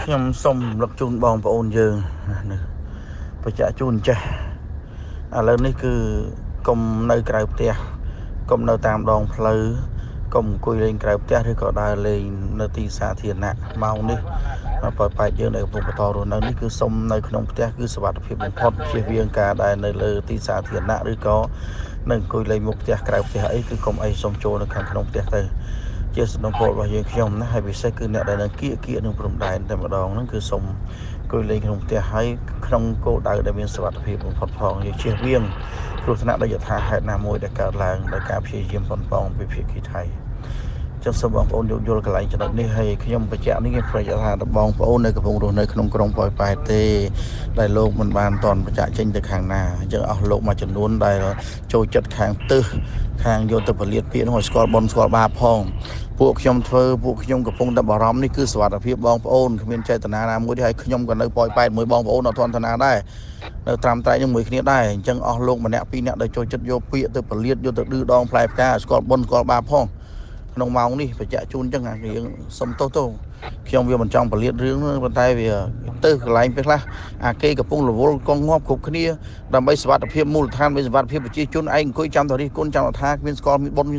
ខ្ញុំសូមរំលឹកជូនបងប្អូនយើងណាបញ្ជាក់ជូនចេះឥឡូវនេះគឺកុំនៅក្រៅផ្ទះកុំនៅតាមដងផ្លូវកុំអង្គុយលេងក្រៅផ្ទះឬក៏ដើរលេងនៅទីសាធារណៈម៉ោងនេះបើបែកយើងនៅកំពុងបន្តរស់នៅនេះគឺសុំនៅក្នុងផ្ទះគឺសុវត្ថិភាពបំផុតជៀសវាងការដែលនៅលើទីសាធារណៈឬក៏នៅអង្គុយលេងមុខផ្ទះក្រៅផ្ទះអីគឺកុំអីសុំចូលនៅខាងក្នុងផ្ទះទៅជាសំណពោលរបស់យើងខ្ញុំណាហើយពិសេសគឺអ្នកដែលនៅគៀកនឹងព្រំដែនតែម្ដងហ្នឹងគឺសុំអង្គុយលេងក្នុងផ្ទះហើយក្នុងគោលដៅដែលមានសុវត្ថិភាពបំផុតផងយើងជៀសវាងគ្រោះថ្នាក់ដោយយថាហេតុណាមួយដែលកើតឡើងដោយការព្យាយាមប៉ុនប៉ងពីភាគីថៃចឹងសូមបងប្អូនយល់កន្លែងចំណុចនេះហើយខ្ញុំបញ្ជាក់នេះខ្ញុំប្រកាសថាបងប្អូននៅកំពុងរស់នៅក្នុងក្រុងប៉ោយប៉ែតទេដែលលោកមិនបានតន់បញ្ជាក់ចេញទៅខាងណាអញ្ចឹងអស់លោកមួយចំនួនដែលចូលចិត្តខាងទឹះខាងយកទៅពលិតពាក្យនោះឲ្យស្គាល់បនស្គាល់បាបផងពួកខ្ញុំកំពុងតែបារម្ភនេះគឺសុវត្ថិភាពបងប្អូនគ្មានចេតនាណាមួយទេហើយខ្ញុំក៏នៅប៉ោយប៉ែតមួយបងប្អូនអត់ទាន់ឋានៈដែរនៅត្រាំត្រែងជាមួយគ្នាដែរអញ្ចឹងអស់លោកម្នាក់ពីរនាក់ដែលចូលចិត្តយកពាក្យទៅពលិតយកទៅឌឺដងផ្លែផ្កាស្គាល់បនស្គាល់បាបផងក្នុងម៉ោងនេះបញ្ជាក់ជូនអញ្ចឹងរឿងសុំទោសទៅខ្ញុំវាមិនចង់បលៀតរឿងនោះប៉ុន្តែវាទៅកន្លែងពេលខ្លះអាគេកំពុងរវល់កងងាប់គ្រប់គ្នាដើម្បីសុវត្ថិភាពមូលដ្ឋានមានសុវត្ថិភាពប្រជាជនឯងអង្គុយចាំតរិះគុណចាំថាគ្មានស្គាល់មានបុណ្យ